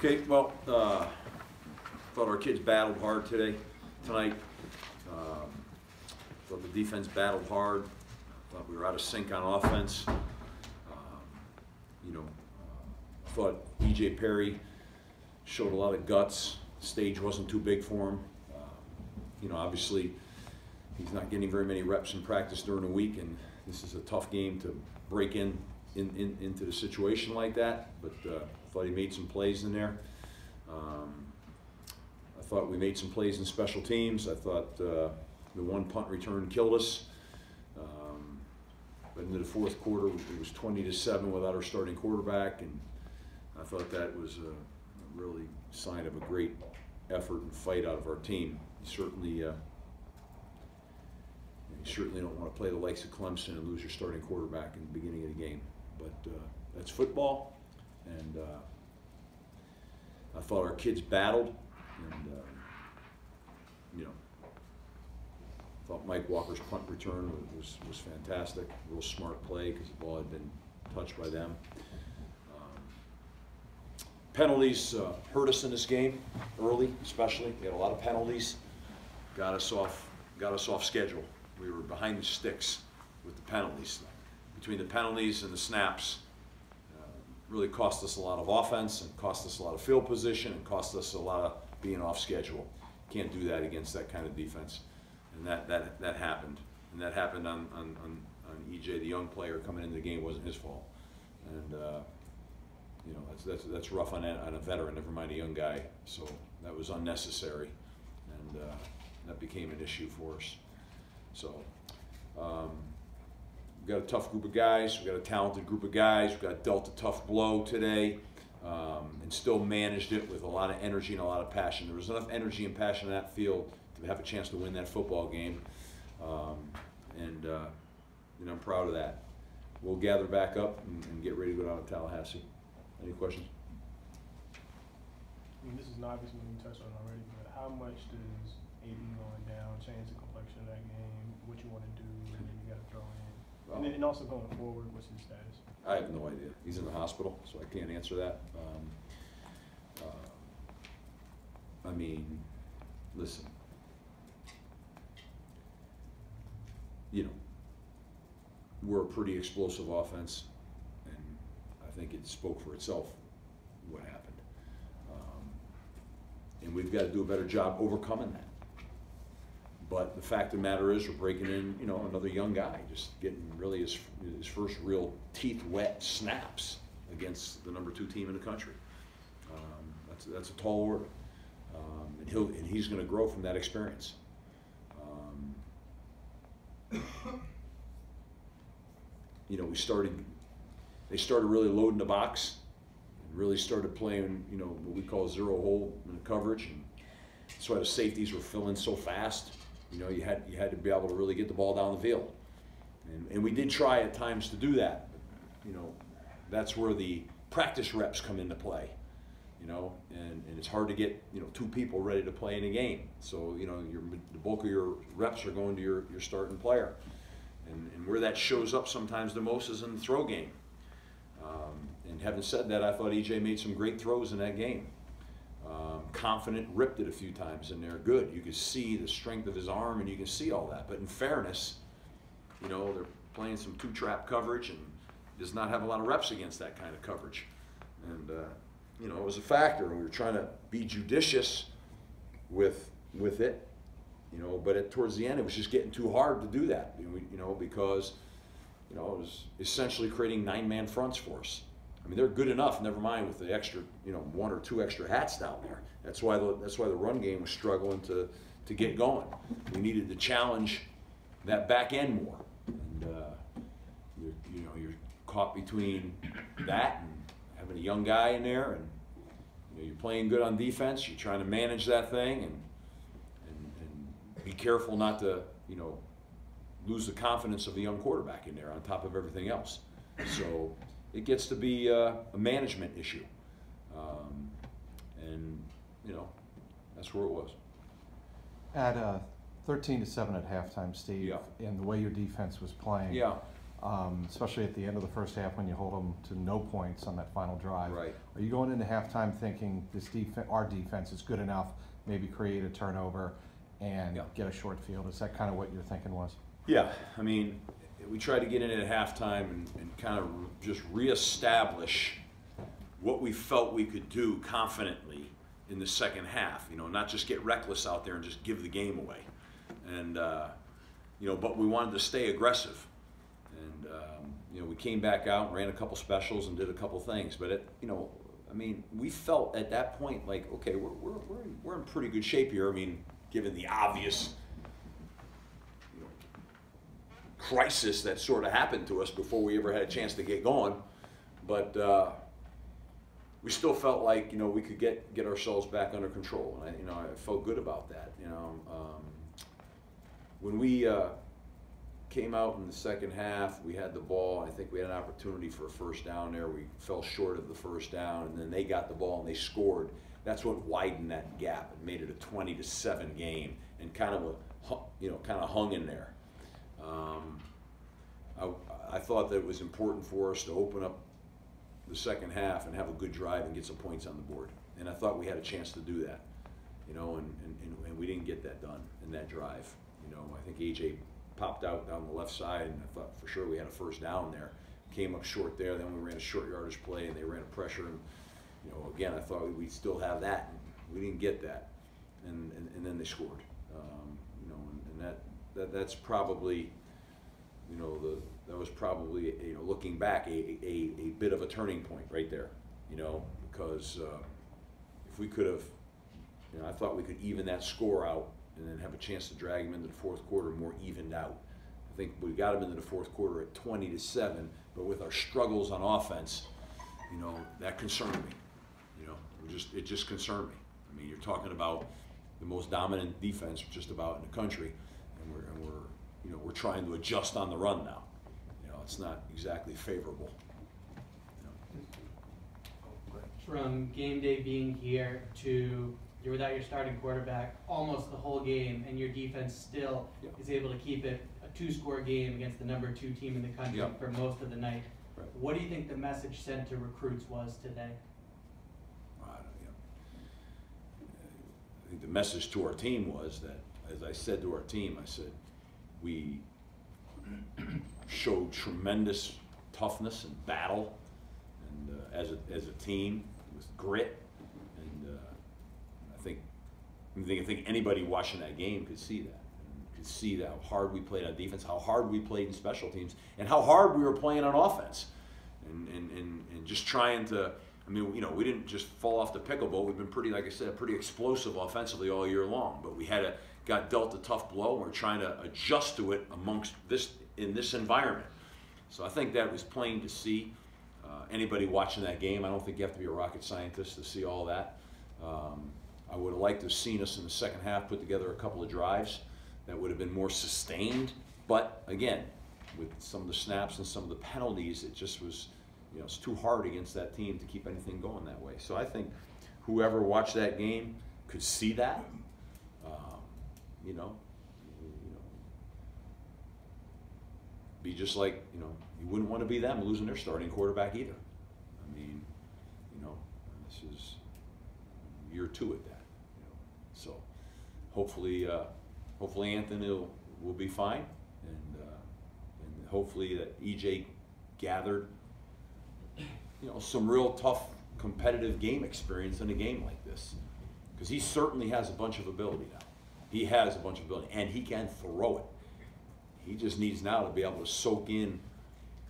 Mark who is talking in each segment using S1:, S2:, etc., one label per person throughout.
S1: Okay, well, thought our kids battled hard tonight. Thought the defense battled hard. Thought we were out of sync on offense. Thought E.J. Perry showed a lot of guts. The stage wasn't too big for him. Obviously, he's not getting very many reps in practice during the week, and this is a tough game to break into the situation like that. But thought he made some plays in there. I thought we made some plays in special teams. I thought the one punt return killed us. But into the fourth quarter, it was 20-7 without our starting quarterback, and I thought that was a really sign of a great effort and fight out of our team. You certainly don't want to play the likes of Clemson and lose your starting quarterback in the beginning of the game. But that's football, and I thought our kids battled, and thought Mike Walker's punt return was fantastic. A real smart play because the ball had been touched by them. Penalties hurt us in this game early, especially. We had a lot of penalties. Got us off schedule. We were behind the sticks with the penalties. Between the penalties and the snaps, really cost us a lot of offense and cost us a lot of field position and cost us a lot of being off schedule. Can't do that against that kind of defense. And that happened. And that happened on EJ, the young player coming into the game. Wasn't his fault. And that's rough on a veteran, never mind a young guy. So that was unnecessary, and that became an issue for us. So we've got a tough group of guys. We've got a talented group of guys. We got dealt a tough blow today, and still managed it with a lot of energy and a lot of passion. There was enough energy and passion in that field to have a chance to win that football game, and I'm proud of that. We'll gather back up and get ready to go down to Tallahassee. Any questions?
S2: I mean, this is an obvious one you touched on already, but how much does AB going down change the complexion of that game, what you want to do, and then you got to throw in? Well, and also going forward, what's his status?
S1: I have no idea. He's in the hospital, so I can't answer that. I mean, listen, we're a pretty explosive offense. I think it spoke for itself what happened. And we've got to do a better job overcoming that. But the fact of the matter is we're breaking in, another young guy, just getting really his first real teeth wet snaps against the #2 team in the country. That's a tall order. And he's going to grow from that experience. They started really loading the box and really started playing, what we call zero hole in the coverage. And that's why the safeties were filling so fast. You had to be able to really get the ball down the field. And we did try at times to do that. That's where the practice reps come into play. And it's hard to get, 2 people ready to play in a game. So, the bulk of your reps are going to your starting player. And where that shows up sometimes the most is in the throw game. And having said that, I thought EJ made some great throws in that game. Confident, ripped it a few times in there. Good. You could see the strength of his arm, and you can see all that. But in fairness, they're playing some 2-trap coverage and does not have a lot of reps against that kind of coverage. And it was a factor. We were trying to be judicious with it. But towards the end, it was just getting too hard to do that, because, it was essentially creating 9-man fronts for us. I mean, they're good enough, never mind with the extra, 1 or 2 extra hats down there. That's why the run game was struggling to get going. We needed to challenge that back end more. And, you're caught between that and having a young guy in there, and, you're playing good on defense. You're trying to manage that thing and be careful not to, lose the confidence of a young quarterback in there on top of everything else. So it gets to be a management issue. And, that's where it was.
S3: At 13-7 at halftime, Steve,
S1: Yeah.
S3: and the way your defense was playing,
S1: yeah.
S3: especially at the end of the first half when you hold them to no points on that final drive.
S1: Right.
S3: Are you going into halftime thinking our defense is good enough, maybe create a turnover and get a short field? Is that kind of what your thinking was?
S1: Yeah, I mean, we tried to get in at halftime and kind of just reestablish what we felt we could do confidently in the second half. You know, not just get reckless out there and just give the game away. And you know, but we wanted to stay aggressive. And you know, we came back out and ran a couple specials and did a couple things. But you know, I mean, we felt at that point like, okay, we're in pretty good shape here. I mean, given the obvious crisis that sort of happened to us before we ever had a chance to get going, but we still felt like, you know, we could get ourselves back under control, and I felt good about that. You know, when we came out in the second half, we had the ball. I think we had an opportunity for a first down there. We fell short of the first down, and then they got the ball and they scored. That's what widened that gap and made it a 20-7 game, and kind of hung in there. I thought that it was important for us to open up the second half and have a good drive and get some points on the board. And I thought we had a chance to do that, you know, and we didn't get that done in that drive. You know, I think AJ popped out down the left side, and I thought for sure we had a first down there. Came up short there, then we ran a short yardage play, and they ran a pressure. And, you know, again, I thought we'd still have that, and we didn't get that. And then they scored. You know, and that's probably, you know, that was probably, you know, looking back, a bit of a turning point right there, you know, because if we could have, you know, I thought we could even that score out and then have a chance to drag them into the fourth quarter more evened out. I think we got them into the fourth quarter at 20-7, but with our struggles on offense, you know, that concerned me. You know, it just concerned me. I mean, you're talking about the most dominant defense just about in the country, and we're trying to adjust on the run now. You know, it's not exactly favorable. You know.
S4: From game day being here to you're without your starting quarterback almost the whole game, and your defense still is able to keep it a 2-score game against the #2 team in the country for most of the night. Right. What do you think the message sent to recruits was today?
S1: I think the message to our team was that, as I said to our team, I said, we showed tremendous toughness and battle, and as a team with grit, and I think anybody watching that game could see that, and could see how hard we played on defense, how hard we played in special teams, and how hard we were playing on offense, and just trying to. I mean, you know, we didn't just fall off the pickle bowl. We've been pretty, like I said, pretty explosive offensively all year long, but we got dealt a tough blow, and we're trying to adjust to it in this environment. So I think that was plain to see. Anybody watching that game, I don't think you have to be a rocket scientist to see all that. I would have liked to have seen us in the second half put together a couple of drives that would have been more sustained. But again, with some of the snaps and some of the penalties, it just was, you know, it's too hard against that team to keep anything going that way. So I think whoever watched that game could see that. You know, be just like, you know, you wouldn't want to be them losing their starting quarterback either. I mean, you know, this is year 2 at that. You know, so hopefully Anthony will be fine, and hopefully that EJ gathered, you know, some real tough competitive game experience in a game like this, because he certainly has a bunch of ability now. He has a bunch of ability, and he can throw it. He just needs now to be able to soak in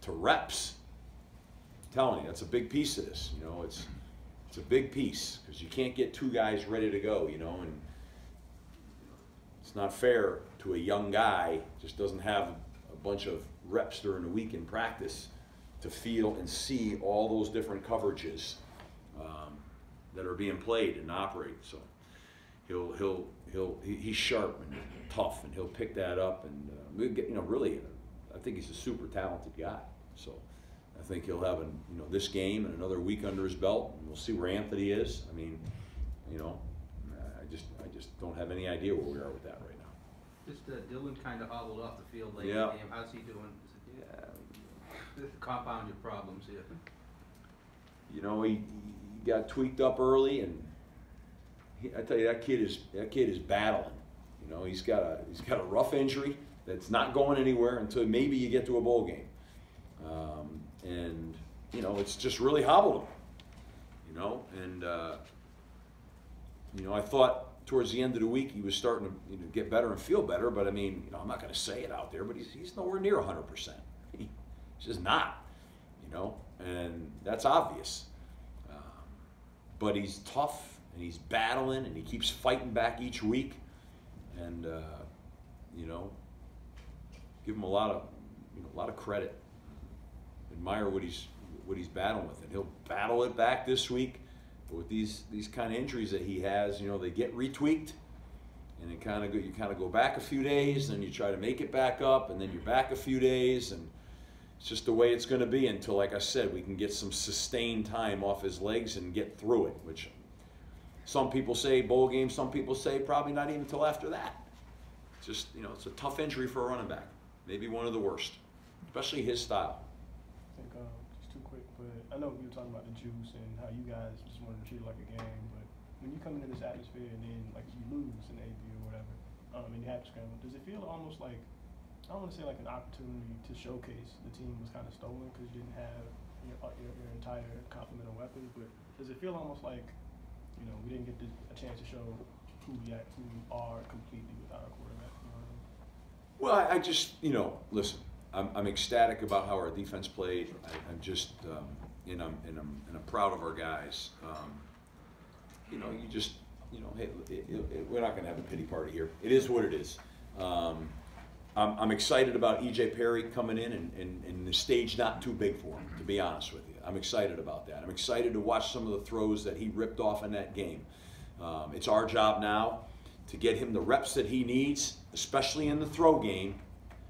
S1: to reps. I'm telling you, that's a big piece of this. You know, it's a big piece, because you can't get 2 guys ready to go, you know, and it's not fair to a young guy just doesn't have a bunch of reps during the week in practice to feel and see all those different coverages that are being played and operated. So he's sharp and tough, and he'll pick that up, and you know, really, I think he's a super talented guy. So I think he'll have this game and another week under his belt, and we'll see where Anthony is. I mean, you know, I just don't have any idea where we are with that right now.
S5: Just Dylan kind of hobbled off the field late in the game. How's he doing? compound your problems here.
S1: You know, he got tweaked up early, and I tell you, that kid is battling. You know, he's got a rough injury that's not going anywhere until maybe you get to a bowl game, and you know, it's just really hobbled him. You know, and you know, I thought towards the end of the week he was starting to, you know, get better and feel better, but I mean, you know, I'm not going to say it out there, but he's nowhere near 100%. He's just not. You know, and that's obvious. But he's tough, and he's battling, and he keeps fighting back each week. And you know, give him a lot of credit. Admire what he's battling with, and he'll battle it back this week. But with these kind of injuries that he has, you know, they get retweaked, and you kind of go back a few days, and you try to make it back up, and then you're back a few days, and it's just the way it's going to be until, like I said, we can get some sustained time off his legs and get through it, which some people say bowl game, some people say probably not even until after that. It's just, you know, it's a tough injury for a running back. Maybe one of the worst, especially his style.
S2: I think just too quick, but I know you were talking about the juice and how you guys just wanted to treat it like a game, but when you come into this atmosphere and then, like, you lose in AB or whatever, and you have to scramble, does it feel almost like, I don't want to say like an opportunity to showcase the team was kind of stolen because you didn't have your entire complement of weapons, but does it feel almost like, you know, we didn't get a chance to show who we are completely without our quarterback? You know what I mean?
S1: Well, I just, you know, listen, I'm ecstatic about how our defense played. I'm just, and I'm proud of our guys. You know, you just, you know, hey, we're not going to have a pity party here. It is what it is. I'm excited about E.J. Perry coming in and the stage not too big for him, to be honest with you. I'm excited about that. I'm excited to watch some of the throws that he ripped off in that game. It's our job now to get him the reps that he needs, especially in the throw game,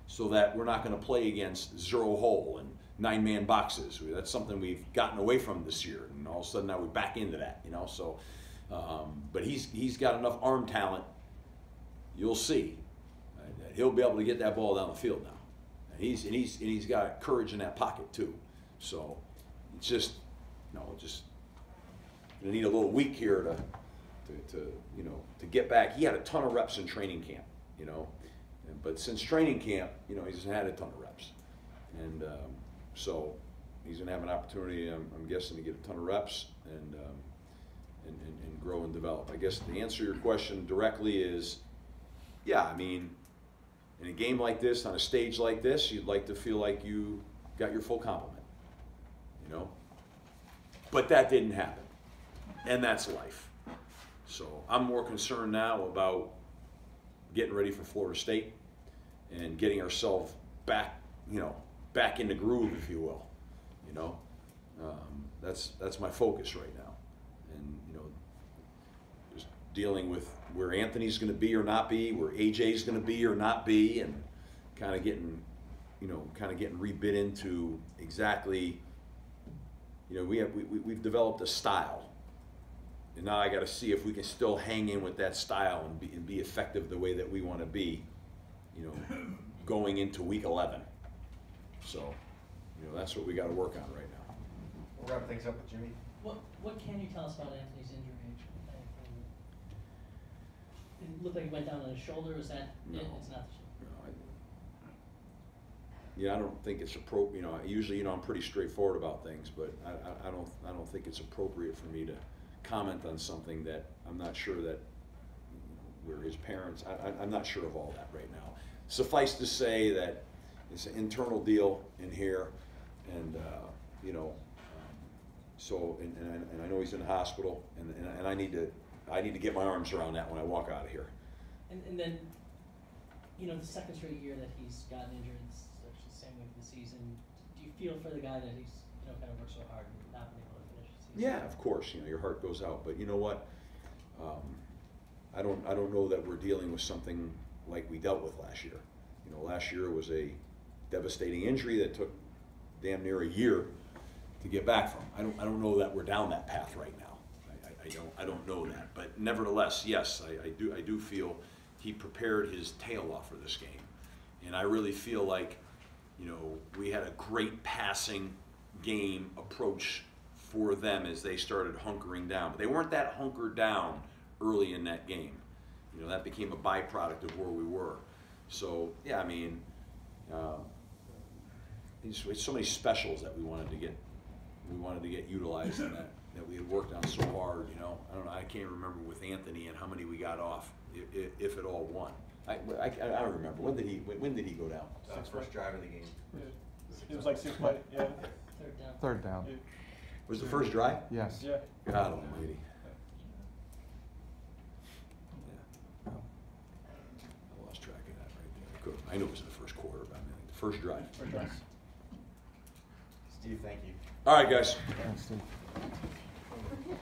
S1: so that we're not going to play against zero hole and 9-man boxes. That's something we've gotten away from this year, and all of a sudden now we're back into that, you know. So, but he's got enough arm talent. You'll see. He'll be able to get that ball down the field now. And he's got courage in that pocket too. So it's just, you know, just gonna need a little week here to you know, to get back. He had a ton of reps in training camp, you know, but since training camp, you know, he's had a ton of reps, and so he's gonna have an opportunity, I'm guessing, to get a ton of reps and grow and develop. I guess to answer your question directly is, yeah, I mean, in a game like this, on a stage like this, you'd like to feel like you got your full complement, you know? But that didn't happen, and that's life. So I'm more concerned now about getting ready for Florida State and getting ourselves back, you know, back in the groove, if you will, you know? That's my focus right now, and, you know, just dealing with where Anthony's going to be or not be, where AJ's going to be or not be, and kind of getting, you know, rebid into exactly, you know, we've developed a style, and now I got to see if we can still hang in with that style and be effective the way that we want to be, you know, going into week 11. So, you know, that's what we got to work on right now.
S6: We'll wrap things up with Jimmy.
S7: What can you tell us about Anthony's injury? It looked like it went down on his shoulder. Is that
S1: No.
S7: it? It's not the shoulder.
S1: No, I don't think it's appropriate. You know, usually, you know, I'm pretty straightforward about things, but I don't think it's appropriate for me to comment on something that I'm not sure that, you know, where his parents. I'm not sure of all that right now. Suffice to say that it's an internal deal in here, and you know, so and I know he's in the hospital, and I need to get my arms around that when I walk out of here.
S7: And then, you know, the second straight year that he's gotten injured, it's actually the same week of the season. Do you feel for the guy that he's, you know, kind of worked so hard and not been able to finish the season?
S1: Yeah, of course. You know, your heart goes out, but you know what? I don't know that we're dealing with something like we dealt with last year. You know, last year was a devastating injury that took damn near a year to get back from. I don't know that we're down that path right now. I don't know that, but nevertheless, yes, I do feel he prepared his tail off for this game, and I really feel like, You know, we had a great passing game approach for them as they started hunkering down. But they weren't that hunkered down early in that game. You know, that became a byproduct of where we were. So, yeah, I mean, it's so many specials that we wanted to get utilized in that we had worked on so hard, you know. I don't know, I can't remember with Anthony and how many we got off, if at all one. I don't remember. When did he go down?
S6: First drive of the game.
S2: Yeah. It was like 6 play, yeah.
S7: Third down.
S3: Third down.
S2: Yeah.
S1: Was the first drive?
S3: Yes.
S2: Yeah.
S1: God almighty. Yeah. I lost track of that right there. I knew it was in the first quarter, but I mean, the first drive.
S2: First drive.
S6: Steve, thank you.
S1: All right, guys.
S3: Thanks, Steve.